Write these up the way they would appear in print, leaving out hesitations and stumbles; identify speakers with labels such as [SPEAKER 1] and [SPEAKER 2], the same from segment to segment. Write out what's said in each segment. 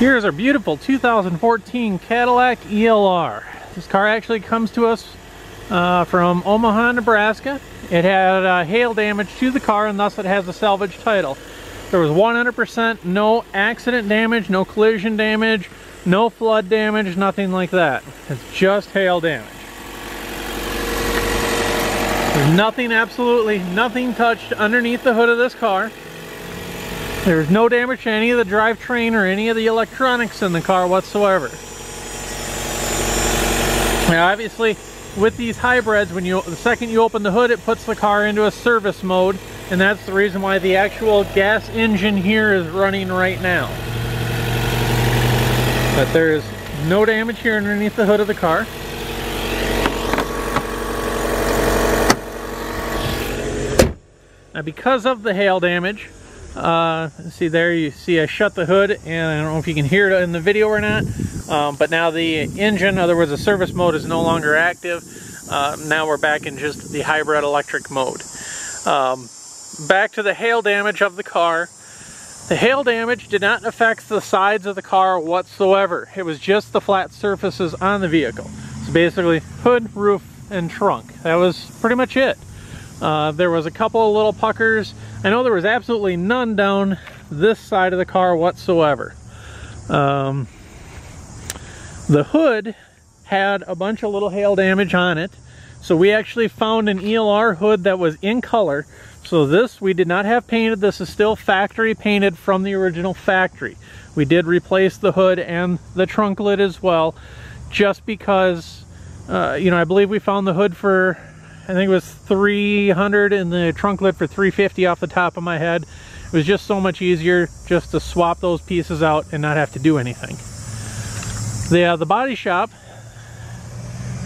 [SPEAKER 1] Here's our beautiful 2014 Cadillac ELR. This car actually comes to us from Omaha, Nebraska. It had hail damage to the car, and thus it has a salvage title. There was 100% no accident damage, no collision damage, no flood damage, nothing like that. It's just hail damage. There's nothing, absolutely nothing touched underneath the hood of this car. There's no damage to any of the drivetrain or any of the electronics in the car whatsoever. Now obviously with these hybrids, the second you open the hood, it puts the car into a service mode, and that's the reason why the actual gas engine here is running right now. But there is no damage here underneath the hood of the car. Now because of the hail damage, see there, you see I shut the hood, and I don't know if you can hear it in the video or not, but now the engine, in other words the service mode, is no longer active. Now we're back in just the hybrid electric mode. Back to the hail damage of the car. The hail damage did not affect the sides of the car whatsoever. It was just the flat surfaces on the vehicle. So basically hood, roof, and trunk. That was pretty much it. There was a couple of little puckers. I know there was absolutely none down this side of the car whatsoever. The hood had a bunch of little hail damage on it. So we actually found an ELR hood that was in color. So this we did not have painted. This is still factory painted from the original factory. We did replace the hood and the trunk lid as well, just because, you know, I believe we found the hood for, I think it was $300 and the trunk lid for $350 off the top of my head. It was just so much easier just to swap those pieces out and not have to do anything. The body shop,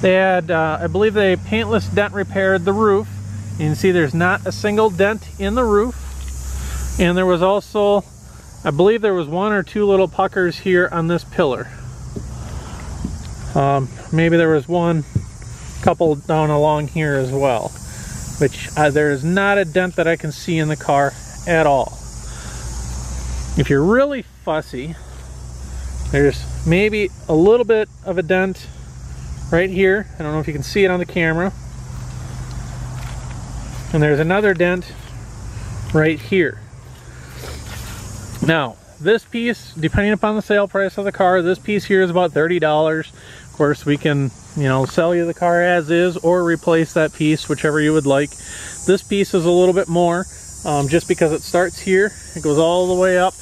[SPEAKER 1] they had, I believe they paintless dent repaired the roof. You can see there's not a single dent in the roof. And there was also, I believe there was one or two little puckers here on this pillar. Maybe there was one couple down along here as well. Which there is not a dent that I can see in the car at all. If you're really fussy, there's maybe a little bit of a dent right here. I don't know if you can see it on the camera. And there's another dent right here. Now, this piece, depending upon the sale price of the car, this piece here is about $30. Of course, we can, you know, sell you the car as is or replace that piece, whichever you would like. This piece is a little bit more, just because it starts here, it goes all the way up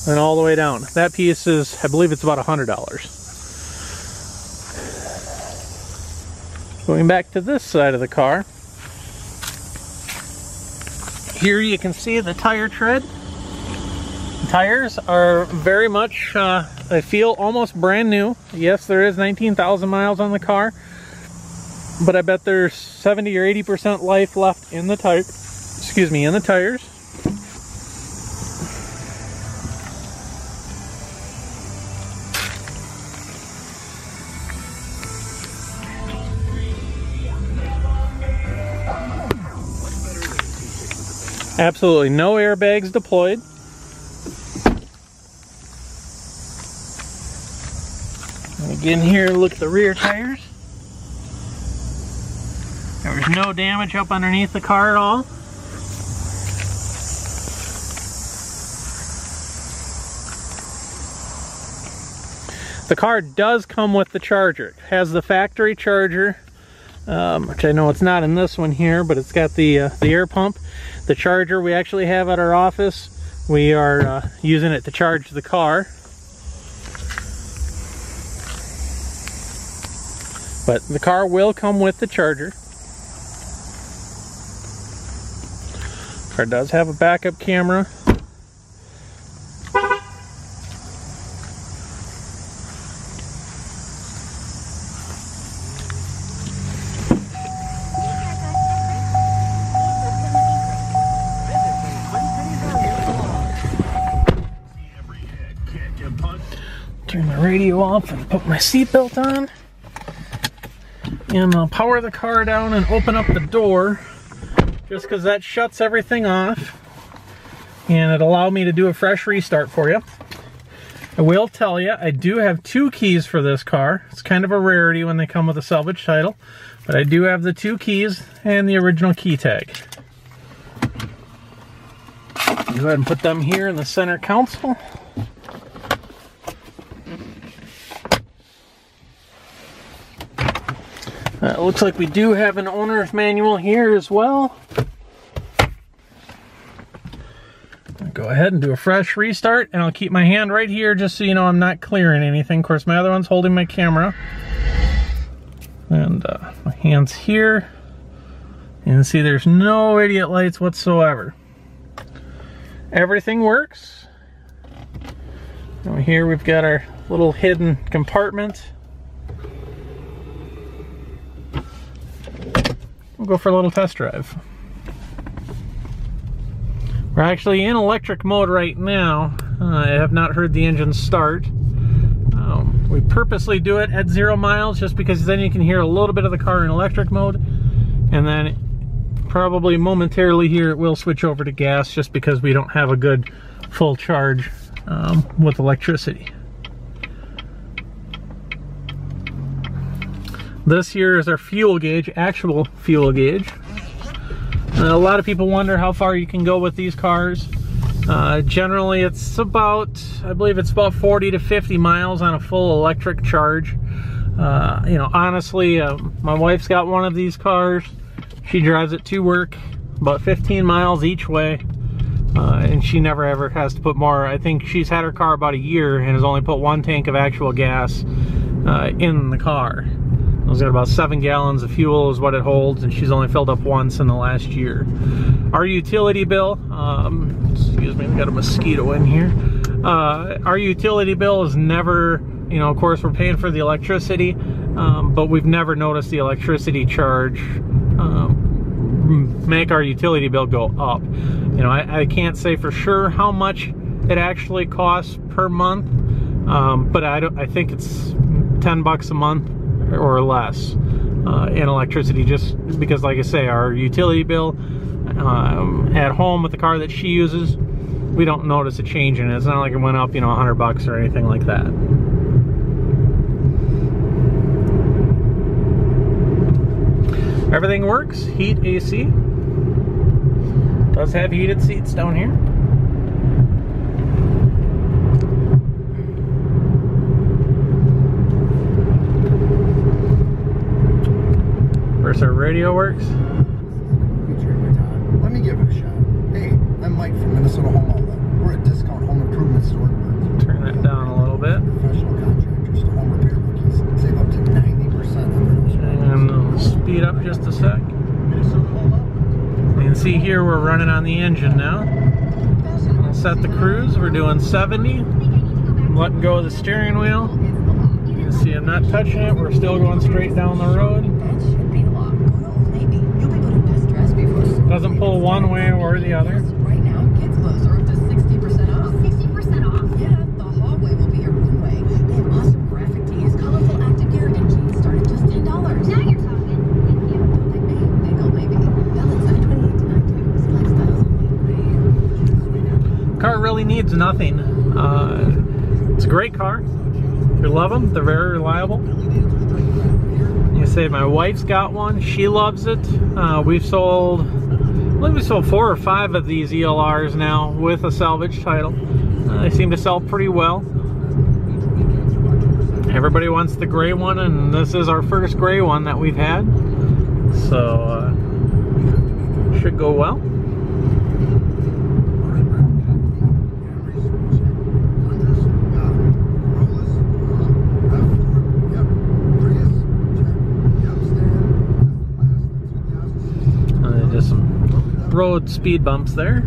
[SPEAKER 1] and all the way down. That piece is, I believe it's about $100. Going back to this side of the car, here you can see the tire tread. The tires are very much, they feel almost brand new. Yes, there is 19,000 miles on the car, but I bet there's 70 or 80% life left in the tire. Excuse me, in the tires. Absolutely no airbags deployed. And again here, look at the rear tires. There's no damage up underneath the car at all. The car does come with the charger. It has the factory charger, which I know it's not in this one here, but it's got the air pump. The charger we actually have at our office. We are using it to charge the car. But the car will come with the charger. The car does have a backup camera. Turn the radio off and put my seatbelt on. And I'll power the car down and open up the door, just because that shuts everything off. And it allowed me to do a fresh restart for you. I will tell you, I do have 2 keys for this car. It's kind of a rarity when they come with a salvage title, but I do have the 2 keys and the original key tag. Go ahead and put them here in the center console. It looks like we do have an owner's manual here as well. Go ahead and do a fresh restart, and I'll keep my hand right here just so you know I'm not clearing anything. Of course, my other one's holding my camera. And my hand's here. You can see there's no radiant lights whatsoever. Everything works. Over here we've got our little hidden compartment. We'll go for a little test drive. We're actually in electric mode right now. I have not heard the engine start. We purposely do it at 0 miles just because then you can hear a little bit of the car in electric mode. And then probably momentarily here it will switch over to gas just because we don't have a good full charge with electricity. This here is our fuel gauge, actual fuel gauge. A lot of people wonder how far you can go with these cars. Generally it's about, I believe it's about 40 to 50 miles on a full electric charge. You know, honestly, my wife's got one of these cars. She drives it to work about 15 miles each way. And she never ever has to put more. I think she's had her car about a year and has only put 1 tank of actual gas in the car. It's got about 7 gallons of fuel is what it holds, and she's only filled up once in the last year. Our utility bill, excuse me, we got a mosquito in here. Our utility bill is never, you know, of course we're paying for the electricity, but we've never noticed the electricity charge make our utility bill go up. You know, I can't say for sure how much it actually costs per month, but I think it's 10 bucks a month or less in electricity, just because, like I say, our utility bill at home with the car that she uses, we don't notice a change in it. It's not like it went up, you know, 100 bucks or anything like that. Everything works. Heat, AC. Does have heated seats down here. Our radio works.
[SPEAKER 2] Let me give it a shot. Hey, I'm Mike from Minnesota Home Outlet. We're a discount home improvement store.
[SPEAKER 1] Turn that down a little bit.
[SPEAKER 2] Professional contractors to home repair rookies. Save up to 90% on their
[SPEAKER 1] And I'll speed up just a sec. You can see here we're running on the engine now. I'll set the cruise. We're doing 70. I'm letting go of the steering wheel. You can see I'm not touching it. We're still going straight down the road. Doesn't pull one way or the other.
[SPEAKER 3] Right now, kids' clothes are up to 60% off. 60% off? Yeah, the hallway will be your roomway. They have awesome graphic tees, colorful active gear, and jeans start at just $10. Now you're talking. Thank you. Don't like me. Big old baby. Valid size 28 to 92. Select styles only.
[SPEAKER 1] Car really needs nothing. It's a great car. You love them. They're very reliable. You say my wife's got one. She loves it. We've sold, I believe we sold 4 or 5 of these ELRs now with a salvage title. They seem to sell pretty well. Everybody wants the gray one, and this is our first gray one that we've had. So, should go well. Just some road speed bumps there.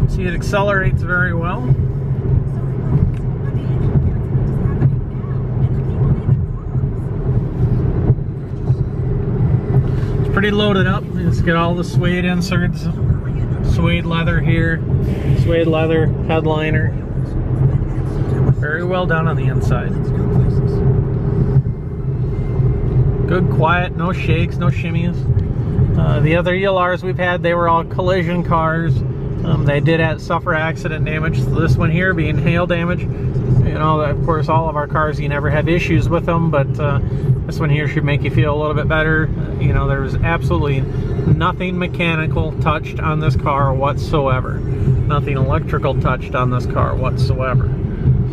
[SPEAKER 1] See, it accelerates very well. Pretty loaded up. It's got all the suede inserts, suede leather here, suede leather headliner. Very well done on the inside.
[SPEAKER 2] Let's go places.
[SPEAKER 1] Good, quiet, no shakes, no shimmies. The other ELRs we've had, they were all collision cars. They did suffer accident damage. So this one here being hail damage. You know, of course, all of our cars, you never have issues with them, but this one here should make you feel a little bit better. You know, there's absolutely nothing mechanical touched on this car whatsoever. Nothing electrical touched on this car whatsoever.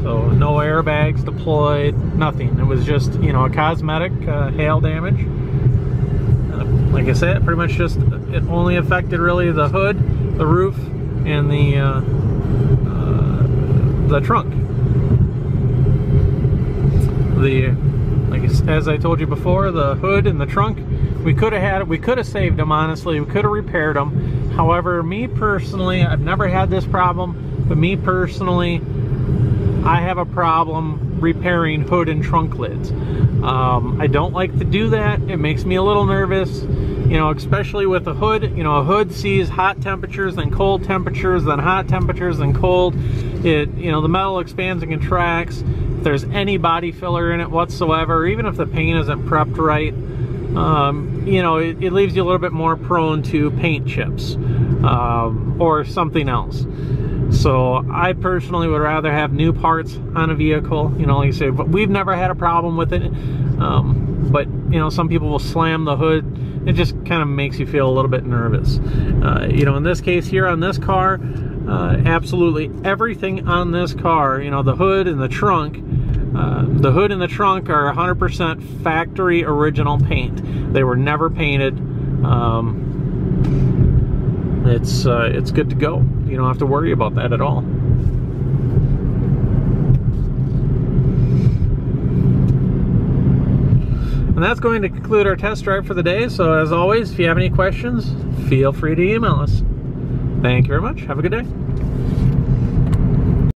[SPEAKER 1] So no airbags deployed, nothing. It was just, you know, a cosmetic hail damage. Like I said, pretty much just, it only affected really the hood, the roof, and the trunk. As I told you before, the hood and the trunk, we could have saved them, honestly. We could have repaired them. However, me personally, I've never had this problem, but me personally, I have a problem repairing hood and trunk lids. I don't like to do that. It makes me a little nervous, you know, especially with a hood. You know, a hood sees hot temperatures, then cold temperatures, then hot temperatures, then cold. You know, the metal expands and contracts. If there's any body filler in it whatsoever, even if the paint isn't prepped right, you know, it leaves you a little bit more prone to paint chips or something else. So I personally would rather have new parts on a vehicle, you know, like I say, but we've never had a problem with it. But, you know, some people will slam the hood. It just kind of makes you feel a little bit nervous. You know, in this case here on this car, absolutely everything on this car, you know, the hood and the trunk are 100% factory original paint. They were never painted. It's good to go. You don't have to worry about that at all. And that's going to conclude our test drive for the day. So as always, if you have any questions, feel free to email us. Thank you very much. Have a good day.